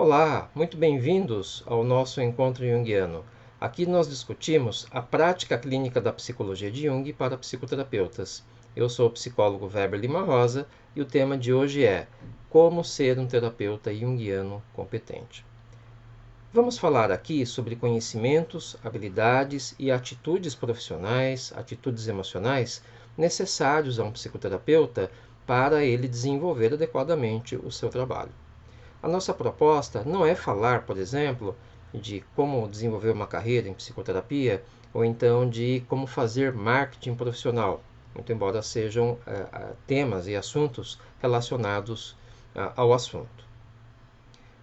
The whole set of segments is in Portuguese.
Olá, muito bem-vindos ao nosso encontro junguiano. Aqui nós discutimos a prática clínica da psicologia de Jung para psicoterapeutas. Eu sou o psicólogo Weber Lima Rosa e o tema de hoje é Como ser um terapeuta junguiano competente. Vamos falar aqui sobre conhecimentos, habilidades e atitudes profissionais, atitudes emocionais necessários a um psicoterapeuta para ele desenvolver adequadamente o seu trabalho. A nossa proposta não é falar, por exemplo, de como desenvolver uma carreira em psicoterapia ou então de como fazer marketing profissional, muito embora sejam temas e assuntos relacionados ao assunto.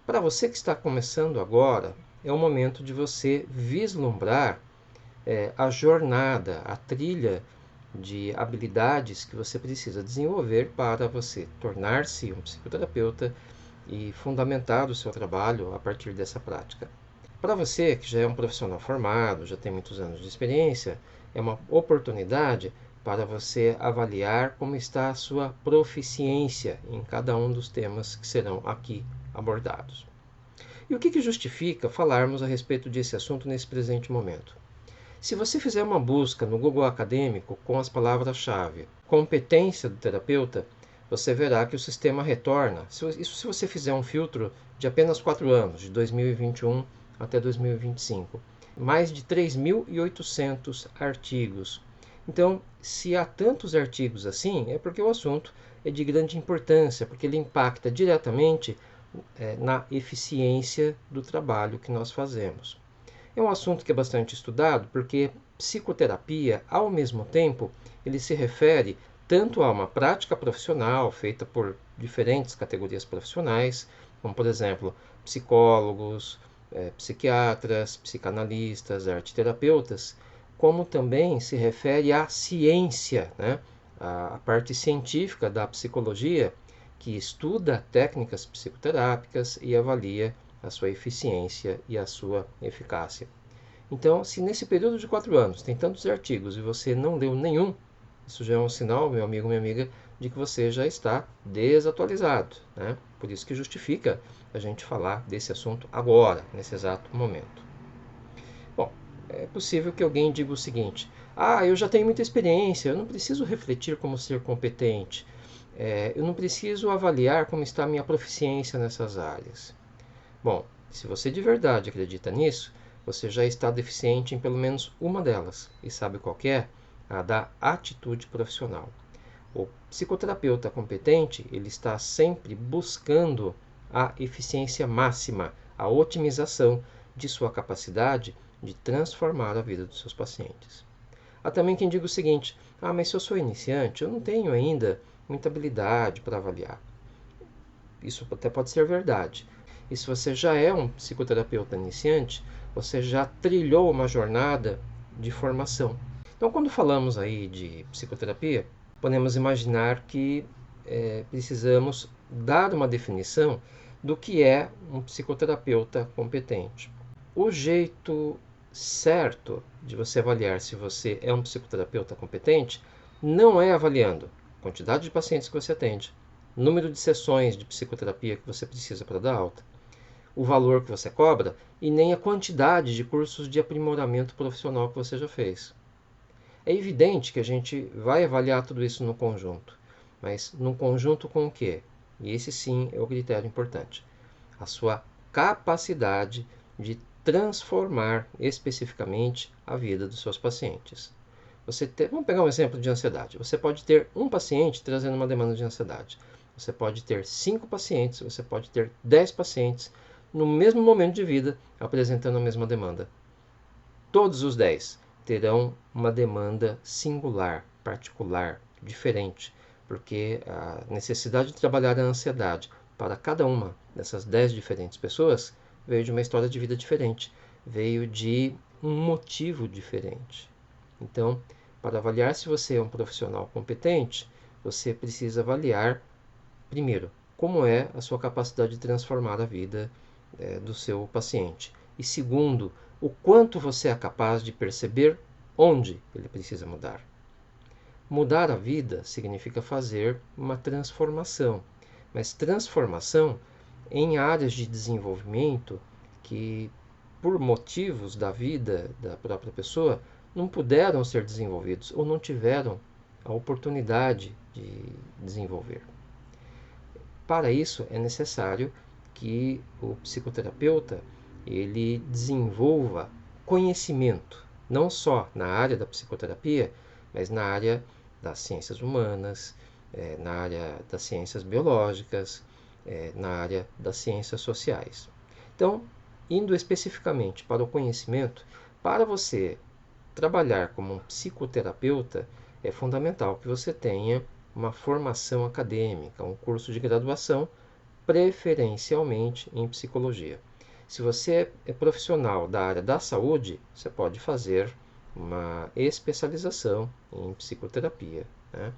Para você que está começando agora, é o momento de você vislumbrar a jornada, a trilha de habilidades que você precisa desenvolver para você tornar-se um psicoterapeuta e fundamentar o seu trabalho a partir dessa prática. Para você que já é um profissional formado, já tem muitos anos de experiência, é uma oportunidade para você avaliar como está a sua proficiência em cada um dos temas que serão aqui abordados. E o que justifica falarmos a respeito desse assunto nesse presente momento? Se você fizer uma busca no Google Acadêmico com as palavras-chave competência do terapeuta, você verá que o sistema retorna, isso se você fizer um filtro de apenas 4 anos, de 2021 até 2025, mais de 3.800 artigos. Então, se há tantos artigos assim, é porque o assunto é de grande importância, porque ele impacta diretamente na eficiência do trabalho que nós fazemos. É um assunto que é bastante estudado porque psicoterapia, ao mesmo tempo, ele se refere tanto a uma prática profissional feita por diferentes categorias profissionais, como por exemplo psicólogos, psiquiatras, psicanalistas, arteterapeutas, como também se refere à ciência, né? A parte científica da psicologia que estuda técnicas psicoterápicas e avalia a sua eficiência e a sua eficácia. Então, se nesse período de 4 anos tem tantos artigos e você não leu nenhum, isso já é um sinal, meu amigo, minha amiga, de que você já está desatualizado, né? Por isso que justifica a gente falar desse assunto agora, nesse exato momento. Bom, é possível que alguém diga o seguinte: eu já tenho muita experiência, eu não preciso refletir como ser competente, eu não preciso avaliar como está a minha proficiência nessas áreas. Bom, se você de verdade acredita nisso, você já está deficiente em pelo menos uma delas. E sabe qual é? A da atitude profissional. O psicoterapeuta competente, ele está sempre buscando a eficiência máxima, a otimização de sua capacidade de transformar a vida dos seus pacientes. Há também quem diga o seguinte: mas se eu sou iniciante, eu não tenho ainda muita habilidade para avaliar. Isso até pode ser verdade. E se você já é um psicoterapeuta iniciante, você já trilhou uma jornada de formação. Então, quando falamos aí de psicoterapia, podemos imaginar que precisamos dar uma definição do que é um psicoterapeuta competente. O jeito certo de você avaliar se você é um psicoterapeuta competente não é avaliando a quantidade de pacientes que você atende, número de sessões de psicoterapia que você precisa para dar alta, o valor que você cobra e nem a quantidade de cursos de aprimoramento profissional que você já fez. É evidente que a gente vai avaliar tudo isso no conjunto, mas no conjunto com o quê? E esse sim é o critério importante. A sua capacidade de transformar especificamente a vida dos seus pacientes. Vamos pegar um exemplo de ansiedade. Você pode ter um paciente trazendo uma demanda de ansiedade. Você pode ter 5 pacientes, você pode ter 10 pacientes no mesmo momento de vida apresentando a mesma demanda. Todos os 10 terão uma demanda singular, particular, diferente, porque a necessidade de trabalhar a ansiedade para cada uma dessas 10 diferentes pessoas veio de uma história de vida diferente, veio de um motivo diferente. Então, para avaliar se você é um profissional competente, você precisa avaliar, primeiro, como é a sua capacidade de transformar a vida do seu paciente. E segundo, o quanto você é capaz de perceber onde ele precisa mudar. Mudar a vida significa fazer uma transformação, mas transformação em áreas de desenvolvimento que, por motivos da vida da própria pessoa, não puderam ser desenvolvidos ou não tiveram a oportunidade de desenvolver. Para isso, é necessário que o psicoterapeuta ele desenvolva conhecimento, não só na área da psicoterapia, mas na área das ciências humanas, na área das ciências biológicas, na área das ciências sociais. Então, indo especificamente para o conhecimento, para você trabalhar como um psicoterapeuta, é fundamental que você tenha uma formação acadêmica, um curso de graduação, preferencialmente em psicologia. Se você é profissional da área da saúde, você pode fazer uma especialização em psicoterapia, né?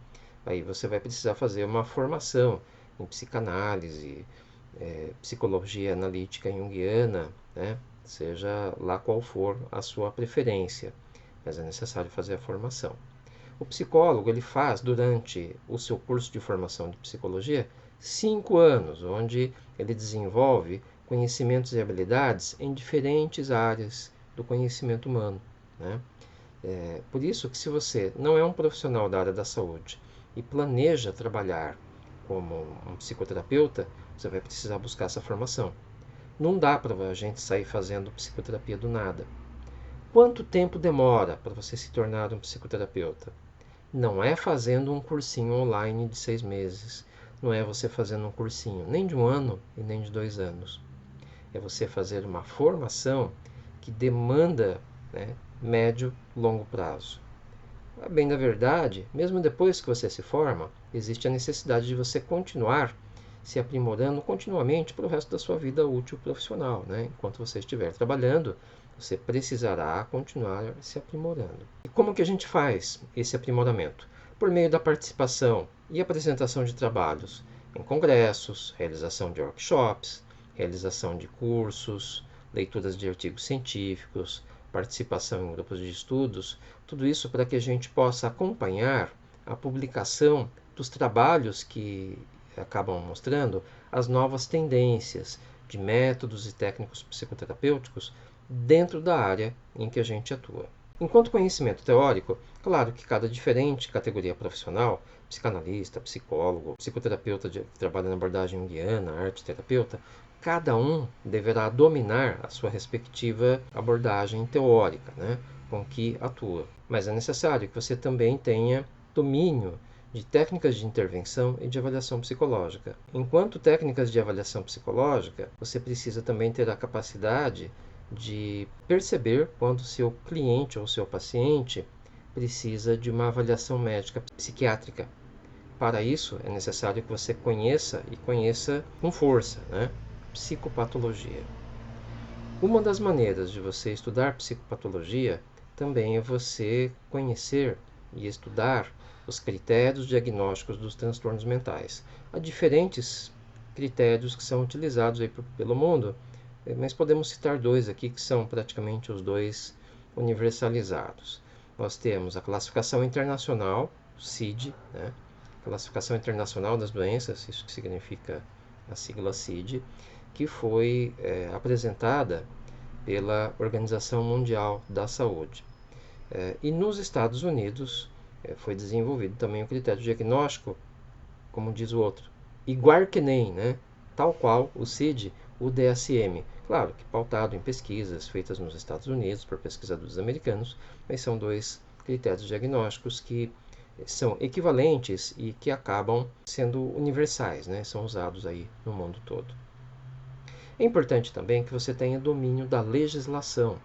Aí você vai precisar fazer uma formação em psicanálise, psicologia analítica junguiana, né? Seja lá qual for a sua preferência, mas é necessário fazer a formação. O psicólogo ele faz durante o seu curso de formação de psicologia 5 anos, onde ele desenvolve conhecimentos e habilidades em diferentes áreas do conhecimento humano, né? Por isso que se você não é um profissional da área da saúde e planeja trabalhar como um psicoterapeuta, você vai precisar buscar essa formação. Não dá para a gente sair fazendo psicoterapia do nada. Quanto tempo demora para você se tornar um psicoterapeuta? Não é fazendo um cursinho online de 6 meses. Não é você fazendo um cursinho nem de 1 ano e nem de 2 anos. É você fazer uma formação que demanda, né, médio e longo prazo. A bem da verdade, mesmo depois que você se forma, existe a necessidade de você continuar se aprimorando continuamente para o resto da sua vida útil profissional, né? Enquanto você estiver trabalhando, você precisará continuar se aprimorando. E como que a gente faz esse aprimoramento? Por meio da participação e apresentação de trabalhos em congressos, realização de workshops, realização de cursos, leituras de artigos científicos, participação em grupos de estudos, tudo isso para que a gente possa acompanhar a publicação dos trabalhos que acabam mostrando as novas tendências de métodos e técnicos psicoterapêuticos dentro da área em que a gente atua. Enquanto conhecimento teórico, claro que cada diferente categoria profissional, psicanalista, psicólogo, psicoterapeuta que trabalha na abordagem junguiana, arte-terapeuta, cada um deverá dominar a sua respectiva abordagem teórica, né, com que atua. Mas é necessário que você também tenha domínio de técnicas de intervenção e de avaliação psicológica. Enquanto técnicas de avaliação psicológica, você precisa também ter a capacidade de perceber quando seu cliente ou seu paciente precisa de uma avaliação médica psiquiátrica. Para isso, é necessário que você conheça e conheça com força, né? Psicopatologia. Uma das maneiras de você estudar psicopatologia também é você conhecer e estudar os critérios diagnósticos dos transtornos mentais. Há diferentes critérios que são utilizados aí pelo mundo, mas podemos citar 2 aqui que são praticamente os 2 universalizados. Nós temos a classificação internacional, CID, né? Classificação Internacional das Doenças, isso que significa a sigla CID, que foi apresentada pela Organização Mundial da Saúde. E nos Estados Unidos foi desenvolvido também o critério diagnóstico, como diz o outro, igual que nem, né? Tal qual o CID, o DSM. Claro que pautado em pesquisas feitas nos Estados Unidos por pesquisadores americanos, mas são 2 critérios diagnósticos que são equivalentes e que acabam sendo universais, né? São usados aí no mundo todo. É importante também que você tenha domínio da legislação.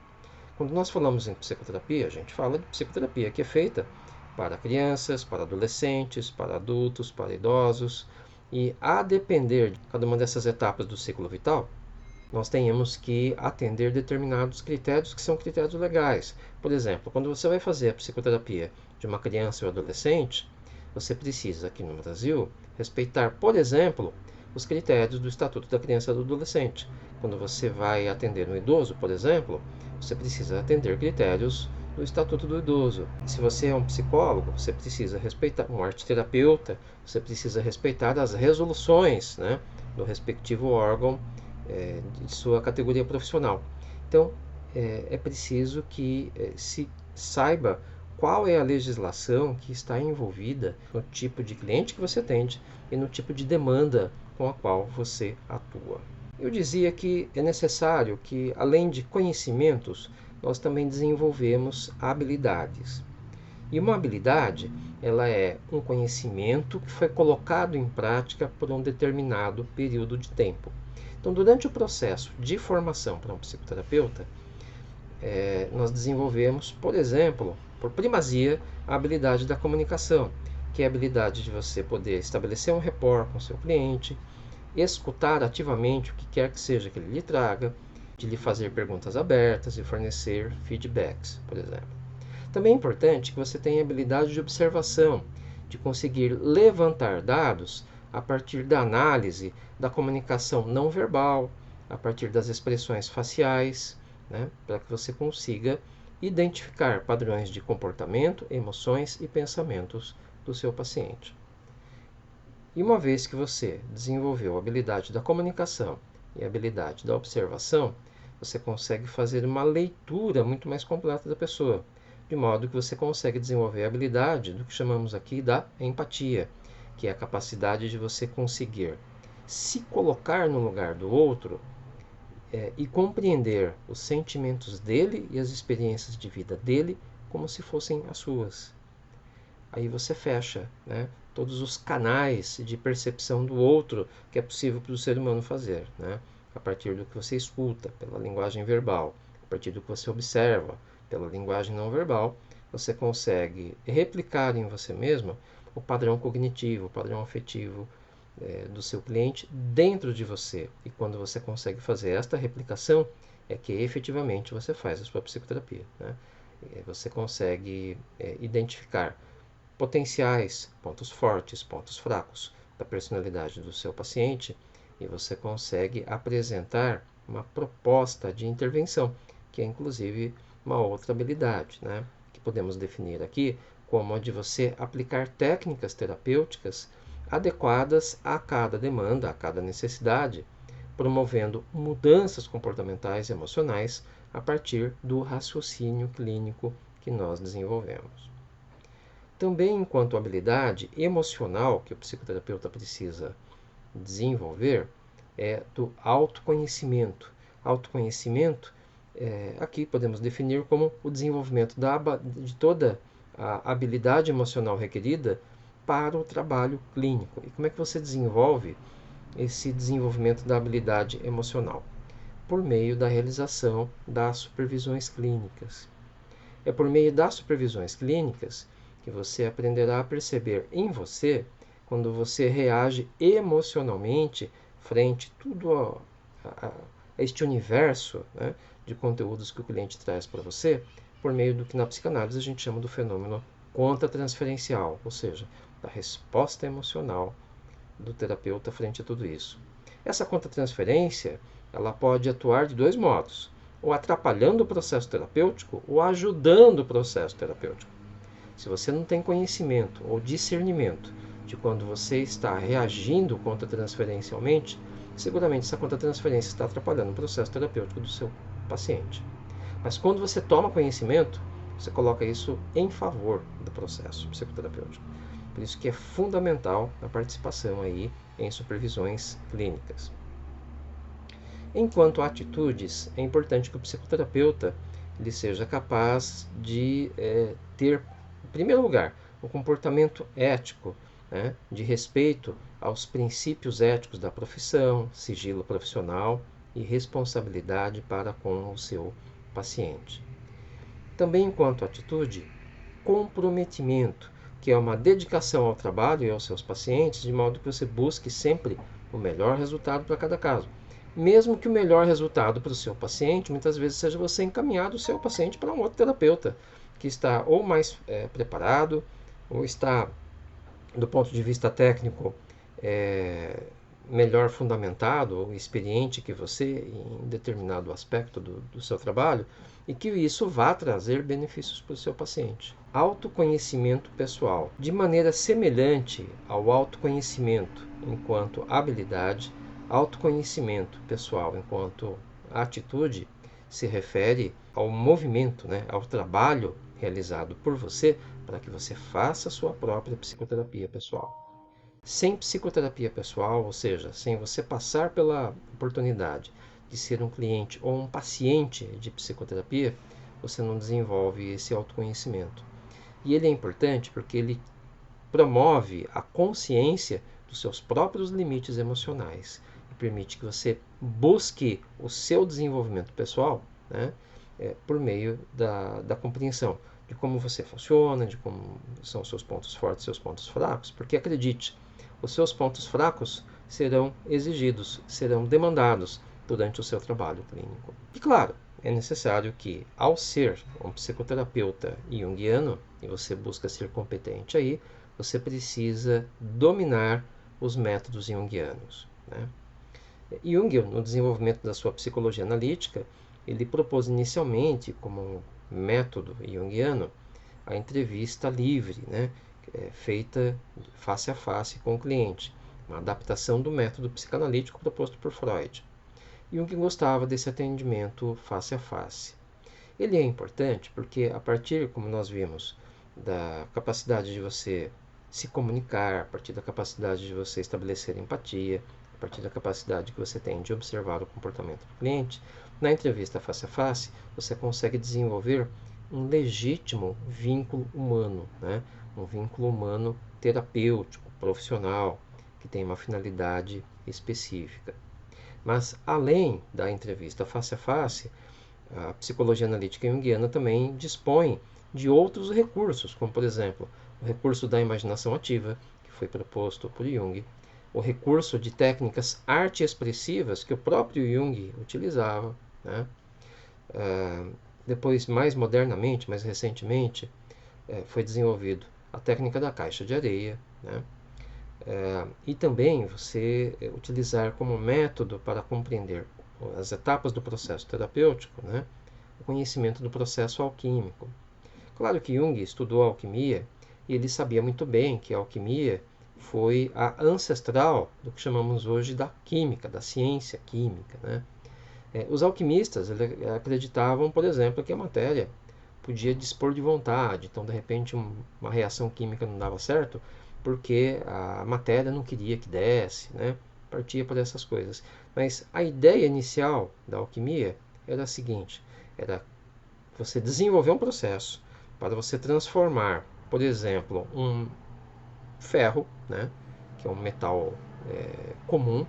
Quando nós falamos em psicoterapia, a gente fala de psicoterapia que é feita para crianças, para adolescentes, para adultos, para idosos. E a depender de cada uma dessas etapas do ciclo vital, nós tenhamos que atender determinados critérios que são critérios legais. Por exemplo, quando você vai fazer a psicoterapia de uma criança ou adolescente, você precisa, aqui no Brasil, respeitar, por exemplo, os critérios do Estatuto da Criança e do Adolescente. Quando você vai atender um idoso, por exemplo, você precisa atender critérios do Estatuto do Idoso. Se você é um psicólogo, você precisa respeitar, um arte-terapeuta, você precisa respeitar as resoluções, né, do respectivo órgão de sua categoria profissional. Então, é preciso que se saiba qual é a legislação que está envolvida no tipo de cliente que você atende e no tipo de demanda com a qual você atua. Eu dizia que é necessário que, além de conhecimentos, nós também desenvolvemos habilidades. E uma habilidade, ela é um conhecimento que foi colocado em prática por um determinado período de tempo. Então, durante o processo de formação para um psicoterapeuta, nós desenvolvemos, por exemplo, por primazia, a habilidade da comunicação, que é a habilidade de você poder estabelecer um rapport com o seu cliente, escutar ativamente o que quer que seja que ele lhe traga, de lhe fazer perguntas abertas e fornecer feedbacks, por exemplo. Também é importante que você tenha a habilidade de observação, de conseguir levantar dados a partir da análise da comunicação não verbal, a partir das expressões faciais, para que você consiga identificar padrões de comportamento, emoções e pensamentos do seu paciente. E uma vez que você desenvolveu a habilidade da comunicação e a habilidade da observação, você consegue fazer uma leitura muito mais completa da pessoa, de modo que você consegue desenvolver a habilidade do que chamamos aqui da empatia, que é a capacidade de você conseguir se colocar no lugar do outro e compreender os sentimentos dele e as experiências de vida dele como se fossem as suas. Aí você fecha, todos os canais de percepção do outro que é possível para o ser humano fazer, a partir do que você escuta, pela linguagem verbal, a partir do que você observa, pela linguagem não verbal, você consegue replicar em você mesmo o padrão cognitivo, o padrão afetivo do seu cliente dentro de você. E quando você consegue fazer esta replicação, é que efetivamente você faz a sua psicoterapia. Você consegue identificar potenciais, pontos fortes, pontos fracos da personalidade do seu paciente e você consegue apresentar uma proposta de intervenção, que é inclusive uma outra habilidade, que podemos definir aqui como a de você aplicar técnicas terapêuticas adequadas a cada demanda, a cada necessidade, promovendo mudanças comportamentais e emocionais a partir do raciocínio clínico que nós desenvolvemos. Também, enquanto habilidade emocional que o psicoterapeuta precisa desenvolver, é do autoconhecimento. Autoconhecimento, aqui podemos definir como o desenvolvimento de toda a habilidade emocional requerida para o trabalho clínico. E como é que você desenvolve esse desenvolvimento da habilidade emocional? Por meio da realização das supervisões clínicas. É por meio das supervisões clínicas que você aprenderá a perceber em você quando você reage emocionalmente frente tudo a este universo de conteúdos que o cliente traz para você, por meio do que na psicanálise a gente chama do fenômeno contra-transferencial, ou seja, da resposta emocional do terapeuta frente a tudo isso. Essa contra-transferência, ela pode atuar de dois modos, ou atrapalhando o processo terapêutico ou ajudando o processo terapêutico. Se você não tem conhecimento ou discernimento de quando você está reagindo contra-transferencialmente, seguramente essa contra-transferência está atrapalhando o processo terapêutico do seu paciente. Mas quando você toma conhecimento, você coloca isso em favor do processo psicoterapêutico. Por isso que é fundamental a participação aí em supervisões clínicas. Enquanto a atitudes, é importante que o psicoterapeuta ele seja capaz de ter, em primeiro lugar, um comportamento ético, de respeito aos princípios éticos da profissão, sigilo profissional e responsabilidade para com o seu paciente. Também, enquanto atitude, comprometimento, que é uma dedicação ao trabalho e aos seus pacientes, de modo que você busque sempre o melhor resultado para cada caso. Mesmo que o melhor resultado para o seu paciente, muitas vezes seja você encaminhar o seu paciente para um outro terapeuta, que está ou mais preparado, ou está, do ponto de vista técnico, melhor fundamentado ou experiente que você em determinado aspecto do seu trabalho, e que isso vá trazer benefícios para o seu paciente. Autoconhecimento pessoal. De maneira semelhante ao autoconhecimento enquanto habilidade, Autoconhecimento pessoal, enquanto atitude, se refere ao movimento, né, ao trabalho realizado por você para que você faça a sua própria psicoterapia pessoal. Sem psicoterapia pessoal, ou seja, sem você passar pela oportunidade de ser um cliente ou um paciente de psicoterapia, você não desenvolve esse autoconhecimento. E ele é importante porque ele promove a consciência dos seus próprios limites emocionais e permite que você busque o seu desenvolvimento pessoal, né, por meio da compreensão de como você funciona, de como são os seus pontos fortes e seus pontos fracos, porque acredite, os seus pontos fracos serão exigidos, serão demandados durante o seu trabalho clínico. E claro, é necessário que, ao ser um psicoterapeuta junguiano, e você busca ser competente aí, você precisa dominar os métodos junguianos, né? Jung, no desenvolvimento da sua psicologia analítica, ele propôs inicialmente, como método junguiano, a entrevista livre, né? Feita face a face com o cliente, uma adaptação do método psicanalítico proposto por Freud. Jung gostava desse atendimento face a face. Ele é importante porque, a partir, como nós vimos, da capacidade de você se comunicar, a partir da capacidade de você estabelecer empatia, a partir da capacidade que você tem de observar o comportamento do cliente, na entrevista face a face, você consegue desenvolver um legítimo vínculo humano, né? Um vínculo humano terapêutico, profissional, que tem uma finalidade específica. Mas, além da entrevista face a face, a psicologia analítica junguiana também dispõe de outros recursos, como, por exemplo, o recurso da imaginação ativa, que foi proposto por Jung, o recurso de técnicas arte-expressivas que o próprio Jung utilizava, né? Depois, mais modernamente, mais recentemente, foi desenvolvido a técnica da caixa de areia, né? E também você utilizar como método para compreender as etapas do processo terapêutico, né, o conhecimento do processo alquímico. Claro que Jung estudou a alquimia e ele sabia muito bem que a alquimia foi a ancestral do que chamamos hoje da química, da ciência química, né? Os alquimistas acreditavam, por exemplo, que a matéria podia dispor de vontade, então de repente uma reação química não dava certo porque a matéria não queria que desse, né? Partia por essas coisas. Mas a ideia inicial da alquimia era a seguinte: era você desenvolver um processo para você transformar, por exemplo, um ferro, né, que é um metal comum,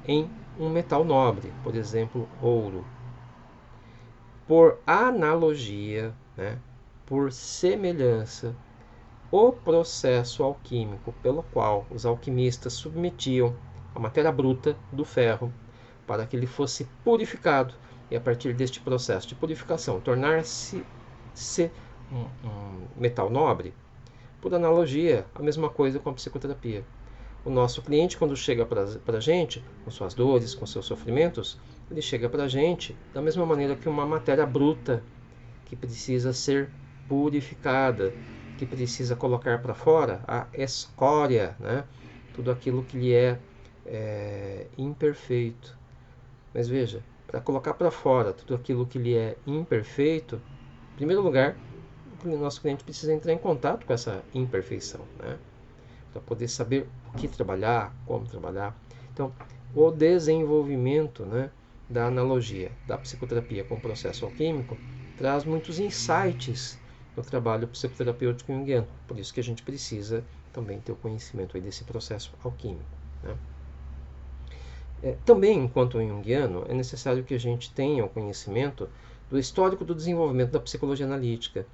em um metal nobre, por exemplo, ouro. Por analogia, né, por semelhança, o processo alquímico pelo qual os alquimistas submetiam a matéria bruta do ferro para que ele fosse purificado e, a partir deste processo de purificação, tornar-se um metal nobre. Por analogia, a mesma coisa com a psicoterapia. O nosso cliente, quando chega para a gente, com suas dores, com seus sofrimentos, ele chega para a gente da mesma maneira que uma matéria bruta que precisa ser purificada, que precisa colocar para fora a escória, né? Tudo aquilo que lhe é imperfeito. Mas veja, para colocar para fora tudo aquilo que lhe é imperfeito, em primeiro lugar, o nosso cliente precisa entrar em contato com essa imperfeição, né? Para poder saber o que trabalhar, como trabalhar. Então, o desenvolvimento, né, da analogia da psicoterapia com o processo alquímico traz muitos insights no trabalho psicoterapêutico junguiano. Por isso que a gente precisa também ter o conhecimento aí desse processo alquímico, né? Também, enquanto junguiano, é necessário que a gente tenha o conhecimento do histórico do desenvolvimento da psicologia analítica.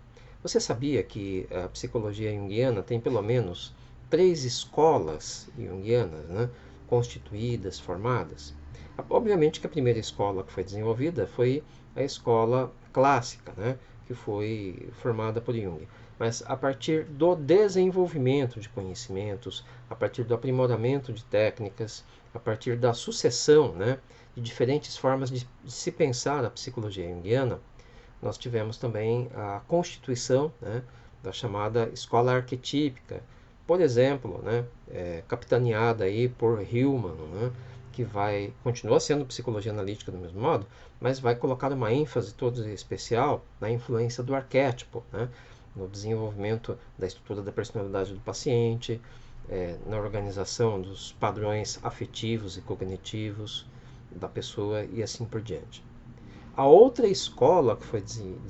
Você sabia que a psicologia junguiana tem pelo menos 3 escolas junguianas, né, constituídas, formadas? Obviamente que a primeira escola que foi desenvolvida foi a escola clássica, né, que foi formada por Jung. Mas a partir do desenvolvimento de conhecimentos, a partir do aprimoramento de técnicas, a partir da sucessão, né, de diferentes formas de se pensar a psicologia junguiana, nós tivemos também a constituição, né, da chamada escola arquetípica, por exemplo, né, capitaneada aí por Hillman, né, que continua sendo psicologia analítica do mesmo modo, mas vai colocar uma ênfase toda especial na influência do arquétipo, né? No desenvolvimento da estrutura da personalidade do paciente, na organização dos padrões afetivos e cognitivos da pessoa e assim por diante. A outra escola que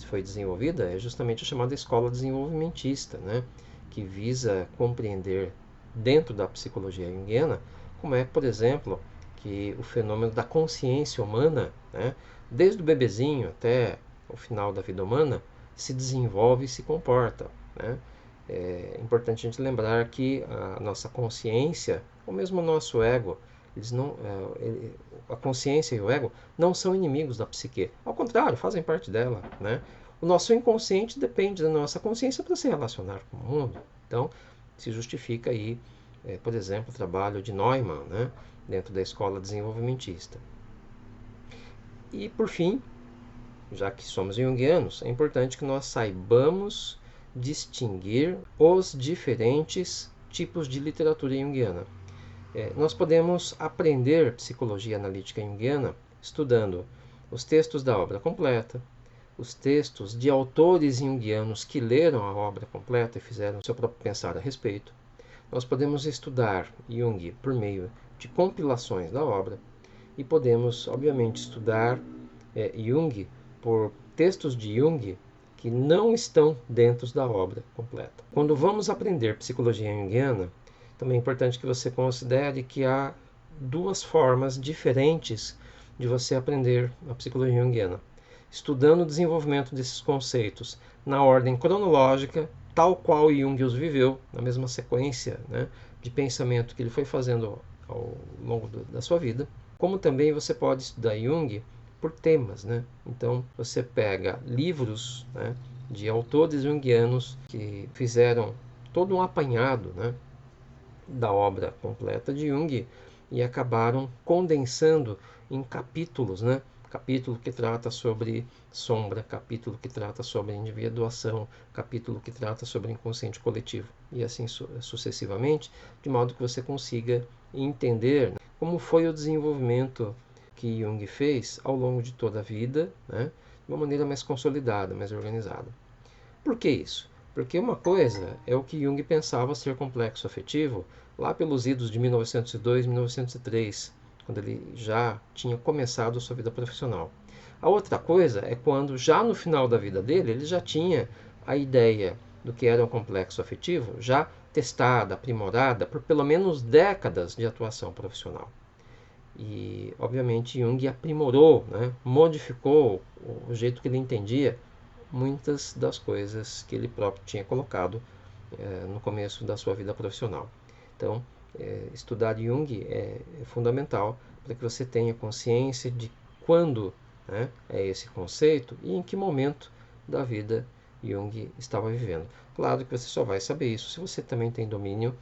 foi desenvolvida é justamente a chamada escola desenvolvimentista, né? Que visa compreender dentro da psicologia junguiana como é, por exemplo, que o fenômeno da consciência humana, né, desde o bebezinho até o final da vida humana, se desenvolve e se comporta, né? É importante a gente lembrar que a nossa consciência, ou mesmo o nosso ego, a consciência e o ego não são inimigos da psique. Ao contrário, fazem parte dela, né? O nosso inconsciente depende da nossa consciência para se relacionar com o mundo. Então, se justifica aí, por exemplo, o trabalho de Neumann, né, dentro da escola desenvolvimentista. E, por fim, já que somos junguianos, é importante que nós saibamos distinguir os diferentes tipos de literatura junguiana. Nós podemos aprender psicologia analítica junguiana estudando os textos da obra completa, os textos de autores junguianos que leram a obra completa e fizeram seu próprio pensar a respeito. Nós podemos estudar Jung por meio de compilações da obra e podemos, obviamente, estudar Jung por textos de Jung que não estão dentro da obra completa. Quando vamos aprender psicologia junguiana, também é importante que você considere que há duas formas diferentes de você aprender a psicologia junguiana. Estudando o desenvolvimento desses conceitos na ordem cronológica, tal qual Jung os viveu, na mesma sequência, né, de pensamento que ele foi fazendo ao longo da sua vida, como também você pode estudar Jung por temas, né? Então você pega livros, né, de autores junguianos que fizeram todo um apanhado, né, da obra completa de Jung e acabaram condensando em capítulos, né? Capítulo que trata sobre sombra, capítulo que trata sobre individuação, capítulo que trata sobre inconsciente coletivo e assim sucessivamente, de modo que você consiga entender, né, como foi o desenvolvimento que Jung fez ao longo de toda a vida, né, de uma maneira mais consolidada, mais organizada. Por que isso? Porque uma coisa é o que Jung pensava ser complexo afetivo lá pelos idos de 1902, 1903, quando ele já tinha começado a sua vida profissional. A outra coisa é quando, já no final da vida dele, ele já tinha a ideia do que era um complexo afetivo já testada, aprimorada por pelo menos décadas de atuação profissional. E, obviamente, Jung aprimorou, né, modificou o jeito que ele entendia muitas das coisas que ele próprio tinha colocado no começo da sua vida profissional. Então, estudar Jung é fundamental para que você tenha consciência de quando, né, é esse conceito e em que momento da vida Jung estava vivendo. Claro que você só vai saber isso se você também tem domínio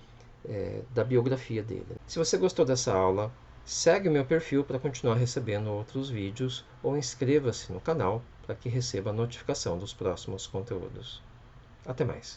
da biografia dele. Se você gostou dessa aula, segue o meu perfil para continuar recebendo outros vídeos ou inscreva-se no canal para que receba a notificação dos próximos conteúdos. Até mais!